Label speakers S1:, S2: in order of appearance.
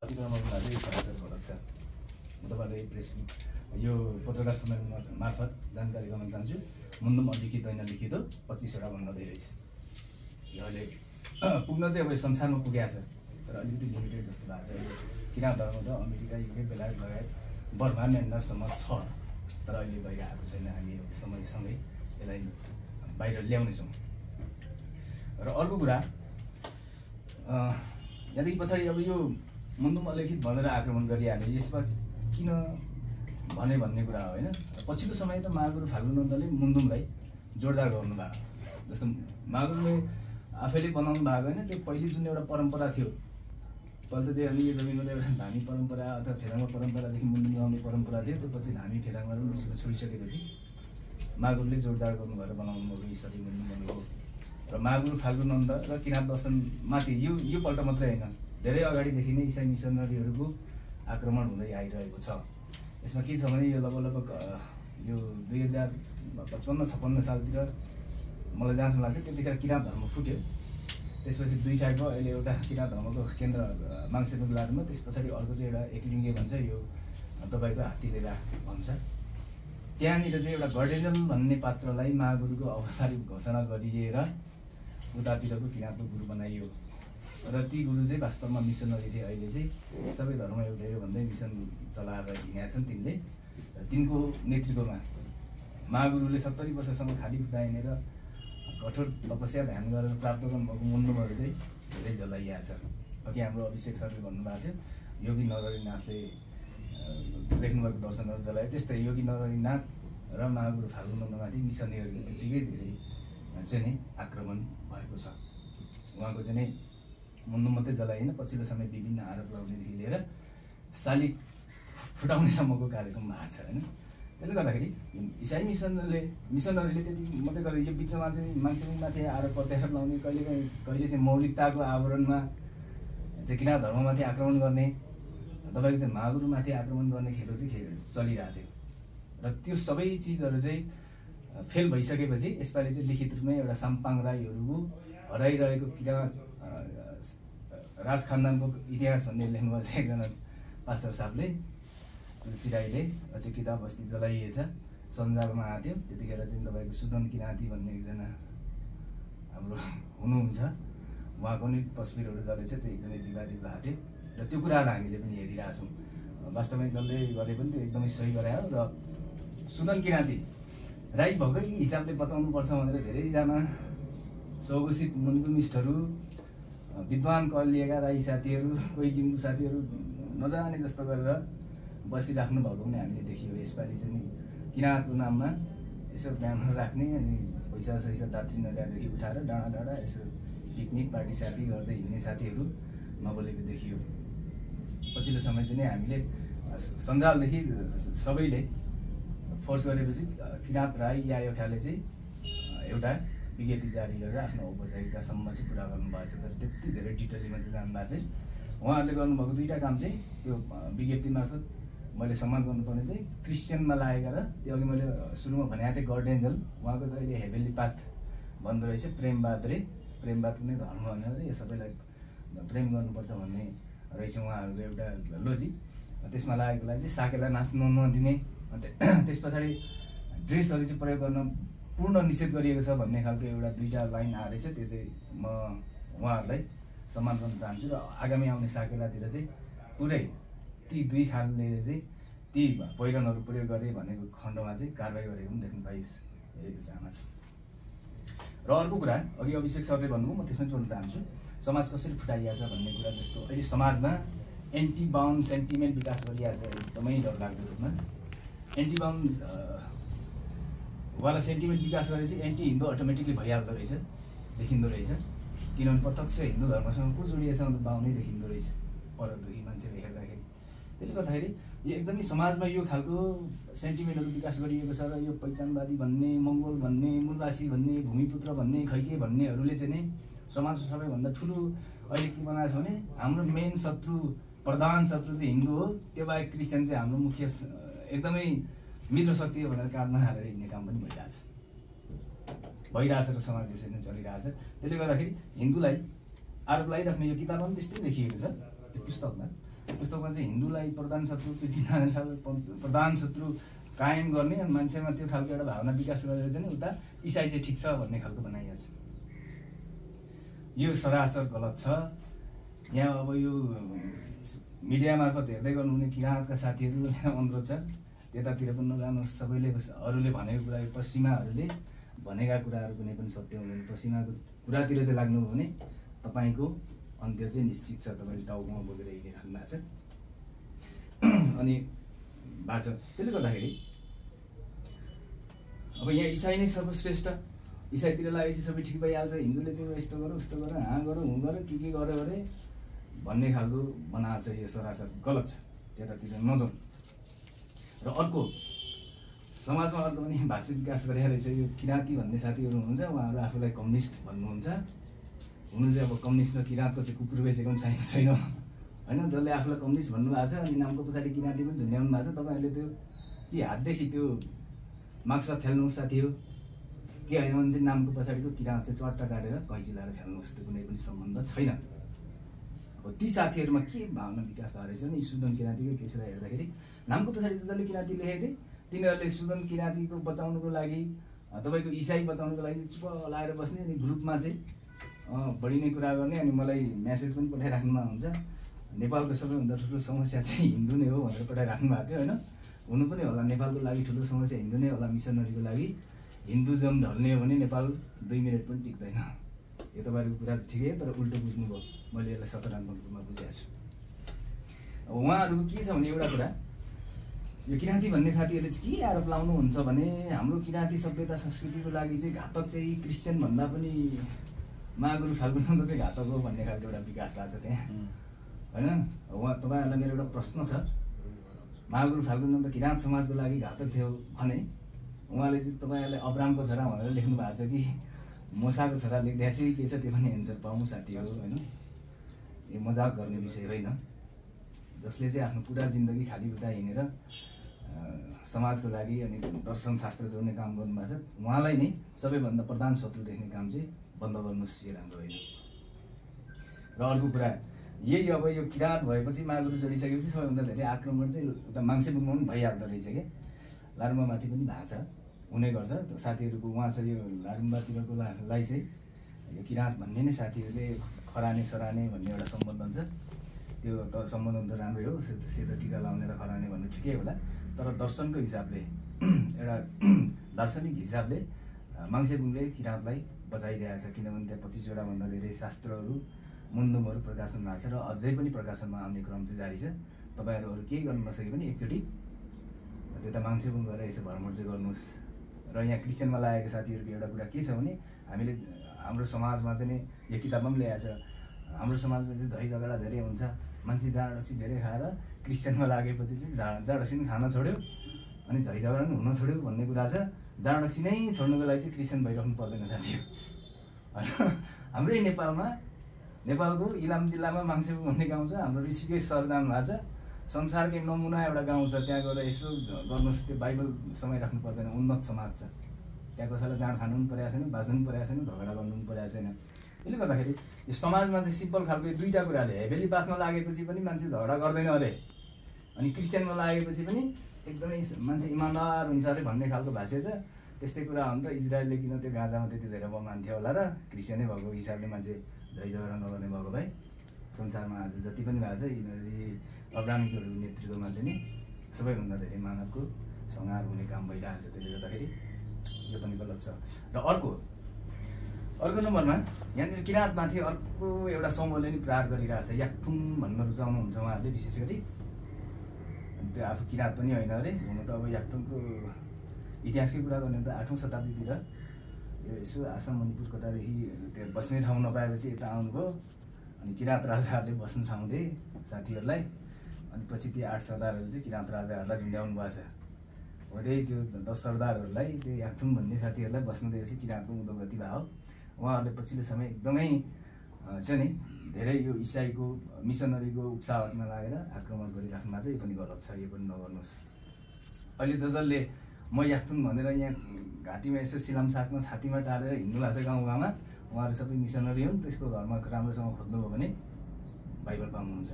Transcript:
S1: अतिक्रमणमा चाहिँ समाचार भडक छ। म तपाईँलाई प्रेस यो पत्रकार सम्मेलन मार्फत जानकारी गराउन चाहन्छु। मुन्दुम अलिखित होइन लिखित हो, 25 वटा भन्दा धेरै छ। यो अहिले पुग्न चाहिँ अब संसारमा पुगेको छ, तर अलिकति लिमिटेड जस्तो भएको छ। किन धर्म त अमेरिका, युके, बेलायत लगायत बर्मा, म्यानमारसम्म छ, तर अहिले बाहिर आएको छैन। हामी समयसँगै यसलाई बाहिर ल्याउनेछौँ। र अर्को कुरा, यहाँदेखि पछाडि अब यो मुन्दुम अलिखित भनेर आक्रमण गरिहाल्यो, यसमा किन भने भन्ने कुरा हो होइन। पछिल्लो समय त महागुरु फाल्गु नन्दले मुन्दुमलाई जोडदार गर्नुभयो। जस्तो महागुरुले आफैले बनाउनु भएको होइन, त्यो पहिले जुन एउटा परम्परा थियो, पहिला त चाहिँ अनि यो जमिनमा एउटा धामी परम्परा अथवा फेदाङ्मा परम्परादेखि मुन्दुम गाउने परम्परा थियो। त्यो पछि धामी फेदाङ्मा छोडिसकेपछि महागुरुले जोडदार गर्नु भएर बनाउनु भएको यसरी मुन्दुम बनेको। र महागुरु फाल्गु नन्द र किराँत दर्शनमाथि यो पल्ट मात्रै होइन, धेरै अगाडिदेखि नै इसाई मिसनरीहरूको आक्रमण हुँदै आइरहेको छ। यसमा के छ भने यो लगभग यो 2055-56 सालतिर मलाई जहाँसम्म लाग्छ त्यतिखेर किराँत धर्म फुट्यो। त्यसपछि दुई टाइपको, अहिले एउटा किराँत धर्मको केन्द्र माङ्सेबुङ लाटमा, त्यस पछाडि अर्को चाहिँ एउटा एकलिङ्गे भन्छ, यो तपाईँको हात्तीलेला भन्छ। त्यहाँनिर चाहिँ एउटा गर्डेजल भन्ने पात्रलाई महागुरुको औपचारिक घोषणा गरिएर उतातिरको किराँतको गुरु बनाइयो। र ती गुरु चाहिँ वास्तवमा मिसनरी थिए। अहिले चाहिँ सबै धर्म एउटै हो भन्दै मिसन चलाएर हिँडेका छन् तिनले। तिनको नेतृत्वमा महागुरुले 70 वर्षसम्म खाली खुट्टा हिँडेर कठोर तपस्या ध्यान गरेर प्राप्त गर्नुभएको मुन्दुमहरू चाहिँ धेरै जलाइएको छ। अघि हाम्रो अभिषेक सरले भन्नुभएको थियो, योगी नरहरिनाथले लेख्नुभएको दर्शनहरू जलायो। त्यस्तै योगी नरहरिनाथ र महागुरु फाल्गु नन्दमाथि मिसनरीहरूको त्यतिकै धेरै चाहिँ नि आक्रमण भएको छ। उहाँको चाहिँ नि मुन्दुम मात्रै जलाइएन, पछिल्लो समय विभिन्न आरोप लगाउनेदेखि लिएर शालिग फुटाउनेसम्मको कार्यक्रम भएको छ होइन। त्यसले गर्दाखेरि इसाई मिसनरीले त्यति मात्रै गरेर यो बिचमा चाहिँ मान्छेमाथि आरोप प्रत्यारोप लगाउने, कहिले चाहिँ मौलिकताको आवरणमा चाहिँ किराँत धर्ममाथि आक्रमण गर्ने, तपाईँको चाहिँ महागुरुमाथि आक्रमण गर्ने खेल चाहिँ चलिरहेको थियो। र त्यो सबै चिजहरू चाहिँ फेल भइसकेपछि यसपालि चाहिँ लिखित रूपमै एउटा साम्पाङ राईहरूको हराइरहेको किराँत राज खानदानको इतिहास भन्ने लेख्नुभएको छ एकजना पास्टर साहबले, तुलसी राईले। त्यो किताब अस्ति जलाइएछ, सञ्जालमा आएको थियो। त्यतिखेर चाहिँ तपाईँको सुदन किराँती भन्ने एकजना हाम्रो हुनुहुन्छ, उहाँको नि तस्बिरहरू जलेछ। त्यो एकदमै विवादित भएको थियो र त्यो कुराहरू हामीले पनि हेरिरहेछौँ। वास्तवमै जसले गरे पनि त्यो एकदमै सही गरे हो। र सुदन किराँती राई भएकै हिसाबले बचाउनुपर्छ भनेर धेरैजना स्वघोषित मुन्दुमिस्टहरू, विद्वान कलिएका राई साथीहरू, कोही लिम्बू साथीहरू नजाने जस्तो गरेर बसिराख्नु भएको पनि हामीले देखियो। यसपालि चाहिँ नि किराँतको नाममा यसो ब्यानर राख्ने, अनि पैसा दात्री नल्याएदेखि उठाएर डाँडा डाँडा यसो पिकनिक पार्टी सार्टी गर्दै हिँड्ने साथीहरू नबोलेको देखियो। पछिल्लो समय चाहिँ नि हामीले सञ्जालदेखि सबैले फोर्स गरेपछि किराँत राई यायोखाले चाहिँ एउटा विज्ञप्ति जारी गरेर आफ्नो औपचारिकतासम्म चाहिँ पुरा गर्नुभएको छ। तर त्यति धेरै डिटेलमा चाहिँ जान्दा चाहिँ उहाँहरूले गर्नुभएको दुईवटा काम चाहिँ त्यो विज्ञप्ति मार्फत मैले सम्मान गर्नुपर्ने चाहिँ क्रिस्चियनमा लागेका, र त्यो अघि मैले सुरुमा भनेको थिएँ गर्डेन्जल, उहाँको चाहिँ अहिले हेभेली पाथ भन्दो रहेछ। प्रेमवाद कुनै धर्म भनेर यो सबैलाई प्रेम गर्नुपर्छ भन्ने रहेछ उहाँहरूको एउटा लोजिक। त्यसमा लागेकोलाई चाहिँ साकेला नाच्नु नदिने, त्यस पछाडि ड्रेसहरू चाहिँ प्रयोग गर्न पूर्ण निषेध गरिएको छ भन्ने खालको एउटा दुईवटा लाइन आएको रहेछ। त्यो चाहिँ म उहाँहरूलाई सम्मान गर्न चाहन्छु। र आगामी आउने साकेलातिर चाहिँ पुरै ती दुई खालले चाहिँ ती पहिरनहरू प्रयोग गरे भनेको खण्डमा चाहिँ कारवाही गरेको पनि देख्नु पाइयोस्, हेरेको चाहन्छु। र अर्को कुरा, अघि अभिषेक सरले भन्नुभयो, म त्यसमै जोड्न चाहन्छु। समाज कसरी फुटाइएको छ भन्ने कुरा, जस्तो अहिले समाजमा एन्टी बाउन्ड सेन्टिमेन्ट विकास गरिएको छ एकदमै डरलाग्दो रूपमा। एन्टी बाउन्ड वाला सेन्टिमेन्ट विकास गरेपछि एन्टी हिन्दू अटोमेटिकली भइहाल्दो रहेछ, देखिँदो रहेछ। किनभने प्रत्यक्ष हिन्दू धर्मसँग को जोडिएछ भने बाहुनै देखिँदो रहेछ परदेखि मान्छेले हेर्दाखेरि। त्यसले गर्दाखेरि यो एकदमै समाजमा यो खालको सेन्टिमेन्टहरू विकास गरिएको छ। र यो पहिचानवादी भन्ने, मङ्गोल भन्ने, मूलवासी भन्ने, भूमिपुत्र भन्ने, खैके भन्नेहरूले चाहिँ नै समाजको सबैभन्दा ठुलो अहिले के बनाएको छ भने हाम्रो मेन शत्रु, प्रधान शत्रु चाहिँ हिन्दू हो, त्यो बाहेक क्रिस्चियन चाहिँ हाम्रो मुख्य एकदमै मित्र शक्ति हो भनेर काँधमा हालेर हिँड्ने काम पनि भइरहेछ र समाज यसरी नै चलिरहेछ। त्यसले गर्दाखेरि हिन्दूलाई आरोप लगाइराख्ने यो किताबमा पनि त्यस्तै लेखिएको छ, त्यो पुस्तकमा। पुस्तकमा चाहिँ हिन्दूलाई प्रधान शत्रु पृथ्वीनारायण शाहले प्रधान शत्रु कायम गर्ने अनि मान्छेमा त्यो खालको एउटा भावना विकास गरेर चाहिँ उता इसाई चाहिँ ठिक छ भन्ने खालको बनाइएको छ। यो सरासर गलत छ। यहाँ अब यो मिडिया मार्फत हेर्दै गर्नुहुने किराँतका साथीहरू अनुरोध छ त्यतातिर पनि नजानुहोस्। सबैले अरूले भनेको कुरा पश्चिमाहरूले भनेका कुराहरू कुनै पनि सत्य हुँदैन। पश्चिमाको कुरातिर चाहिँ लाग्नुभयो भने तपाईँको अन्त्य चाहिँ निश्चित छ। तपाईँले टाउकोमा बोकेर हिँडिराख्नु भएको छ अनि भएको छ। त्यसले गर्दाखेरि अब यहाँ इसाई नै सर्वश्रेष्ठ, इसाईतिर लागेपछि सबै ठिक भइहाल्छ, हिन्दूले त्यो यस्तो गर उस्तो गर हाँ गर हुँ गर के गर्यो अरे भन्ने खालको बनाएको छ। यो सरासर गलत छ, त्यतातिर नजाउँ। र अर्को समाजमा अर्को पनि भाषा विकास गरेर रहेछ यो किराँती भन्ने साथीहरू हुनुहुन्छ, उहाँहरू आफूलाई कम्युनिस्ट भन्नुहुन्छ। हुनु चाहिँ अब कम्युनिस्ट र किराँतको चाहिँ कुकुर बेचेको पनि छैन होइन। जसले आफूलाई कम्युनिस्ट भन्नुभएको छ अनि नामको पछाडि किराँती पनि झुन्ड्याउनु भएको छ। तपाईँहरूले त्यो कि हातदेखि त्यो मार्क्सवाद फ्याल्नुहोस् साथी हो, के होइन भने चाहिँ नामको पछाडिको किराँत चाहिँ चट्टा काटेर कैँची लाएर फ्याल्नुहोस्, त्यो कुनै पनि सम्बन्ध छैन। अब ती साथीहरूमा के भावना विकास भएको रहेछ नि सुदन किराँतीको केसलाई हेर्दाखेरि नामको पछाडि जसले किराँती लेखेको थिए तिनीहरूले सुदन किराँतीको बचाउनुको लागि तपाईँको इसाई बचाउनुको लागि चुप लाएर बस्ने अनि ग्रुपमा चाहिँ बढी नै कुरा गर्ने अनि मलाई म्यासेज पनि पठाइराख्नुमा हुन्छ नेपालको सबैभन्दा ठुलो समस्या चाहिँ हिन्दू नै हो भनेर पठाइराख्नु भएको थियो होइन। हुनु पनि होला, नेपालको लागि ठुलो समस्या हिन्दू नै होला। मिसनरीको लागि हिन्दुजम ढल्ने हो भने नेपाल 2 मिनट पनि टिक्दैन। यो तपाईँहरूको कुरा त ठिकै, तर उल्टो बुझ्नुभयो। मैले यसलाई सकारात्मक रूपमा बुझेको छु। अब उहाँहरूको के छ भने एउटा कुरा यो किराँती भन्ने साथीहरूले चाहिँ के आरोप लाउनुहुन्छ भने हाम्रो किराँती सभ्यता संस्कृतिको लागि चाहिँ घातक चाहिँ क्रिस्चियन भन्दा पनि महागुरु फाल्गुनन्द चाहिँ घातक हो भन्ने खालको एउटा विकास भएको छ त्यहाँ होइन। उहाँ तपाईँहरूलाई मेरो एउटा प्रश्न छ, महागुरु फाल्गुनन्द किराँत समाजको लागि घातक थियो भने उहाँले चाहिँ तपाईँहरूले अब्रामको छोरा भनेर लेख्नु भएको छ कि मोसाको छोरा लेख्दा चाहिँ के छ त्यो पनि एन्सर पाउँ साथी हो होइन। यो मजाक गर्ने विषय होइन। जसले चाहिँ आफ्नो पुरा जिन्दगी खाली खुट्टा हिँडेर समाजको लागि अनि दर्शन शास्त्र जोड्ने काम गर्नुभएको छ, उहाँलाई नै सबैभन्दा प्रधान शत्रु देख्ने काम चाहिँ बन्द गर्नुहोस्, यो राम्रो होइन। र अर्को कुरा यही अब यो किराँत भएपछि महागुरु जोडिसकेपछि सबैभन्दा धेरै आक्रमण चाहिँ उता माङ्सेबुङमा पनि भइहाल्दो रहेछ क्या। लारुम्बामाथि पनि भएको छ, हुने गर्छ। साथीहरूको उहाँ छ यो लारुम्बातिरको लाई चाहिँ यो किराँत भन्ने नै साथीहरूले खराने सराने भन्ने एउटा सम्बन्धन छ। त्यो त सम्बन्धन त राम्रै हो, सेतो टिका लाउने र खराने भन्नु ठिकै होला। तर दर्शनको हिसाबले एउटा दार्शनिक हिसाबले माङ्सेबुङले किराँतलाई बचाइदिएको छ, किनभने त्यहाँ 25वटा भन्दा धेरै शास्त्रहरू मुन्दुमहरू प्रकाशन भएको छ र अझै पनि प्रकाशनमा आउने क्रम चाहिँ जारी छ। तपाईँहरू अरू केही गर्नु नसके पनि एकचोटि त्यता माङ्सेबुङ गएर यसो भ्रमण चाहिँ गर्नुहोस्। र यहाँ क्रिस्चियनमा लागेको साथीहरूको एउटा कुरा के छ भने हामीले हाम्रो समाजमा चाहिँ यो किताबमा पनि ल्याएको छ, हाम्रो समाजमा चाहिँ झै झगडा धेरै हुन्छ, मान्छे जाँड रक्सी धेरै खाएर क्रिस्चियनमा लागेपछि चाहिँ जाँड रक्सी पनि खान छोड्यो अनि झै झगडा पनि हुन छोड्यो भन्ने कुरा छ। जाँड रक्सी नै छोड्नुको लागि चाहिँ क्रिस्चियन भइराख्नु पर्दैन साथी हो। हाम्रै नेपालमा नेपालको इलाम जिल्लामा माङ्सेबुङ भन्ने गाउँ छ, हाम्रो ऋषिकेश सर जानु भएको छ, संसारकै नमुना एउटा गाउँ छ। त्यहाँ गएर यसो गर्नुहोस्, त्यो बाइबल समाइराख्नु पर्दैन, उन्नत समाज छ त्यहाँ। कसैलाई जाँड खानु पनि परेको छैन, बाँच्नु पनि परेको छैन, झगडा गर्नु पनि परेको छैन। यसले गर्दाखेरि यो समाजमा चाहिँ सिम्पल खालको दुईवटा कुराले हेभेली बाथमा लागेपछि पनि मान्छे झगडा गर्दैन अरे, अनि क्रिस्चियनमा लागेपछि पनि एकदमै मान्छे इमान्दार हुन्छ अरे भन्ने खालको भाष्य छ। त्यस्तै कुरा हो नि त, इजरायलले किन त्यो गाजामा त्यति धेरै बम हान्थ्यो होला र क्रिस्चियनै भएको हिसाबले मान्छे झै झगडा नगर्ने भएको भए संसारमा आज जति पनि भएको छ यिनीहरू अब्राह्मिकहरूको नेतृत्वमा चाहिँ नि सबैभन्दा धेरै मानवको संहार हुने काम भइरहेको छ। त्यसले गर्दाखेरि यो पनि गलत छ। र अर्को नम्बरमा यहाँनिर किराँतमाथि अर्को एउटा समूहले नि प्रहार गरिरहेछ, याक्थुङ भन्न रुचाउनुहुन्छ उहाँहरूले विशेष गरी। त्यो आफू किराँत पनि होइन अरे, हुनु त अब याक्थुङको इतिहासकै कुरा गर्ने त 8औं शताब्दीतिर यो यसो आसाम मणिपुर कतादेखि त्यो बस्ने ठाउँ नपाएपछि यता आउनुभयो अनि किराँत राजाहरूले बस्ने ठाउँ दिए साथीहरूलाई। अनि पछि ती 8 सरदारहरूले चाहिँ किराँत राजाहरूलाई झुन्ड्याउनु भएको छ। हो त्यही त्यो 10 सरदारहरूलाई त्यो याक्थुङ भन्ने साथीहरूलाई बस्नु दिएपछि किराँतको उदोगति भयो। उहाँहरूले पछिल्लो समय एकदमै छ नि धेरै यो इसाईको मिसनरीको उत्साहमा लागेर आक्रमण गरिराख्नुमा चाहिँ यो पनि गलत छ, यो पनि नगर्नुहोस्। अहिले जसले म याक्थुङ भनेर यहाँ घाँटीमा यसो सिलामसाकमा छातीमा टालेर हिँड्नु भएको छ गाउँ गाउँमा, उहाँहरू सबै मिसनरी हुन्। त्यसको घरमा राम्रोसँग खोज्नुभयो भने बाइबल पाउनुहुन्छ।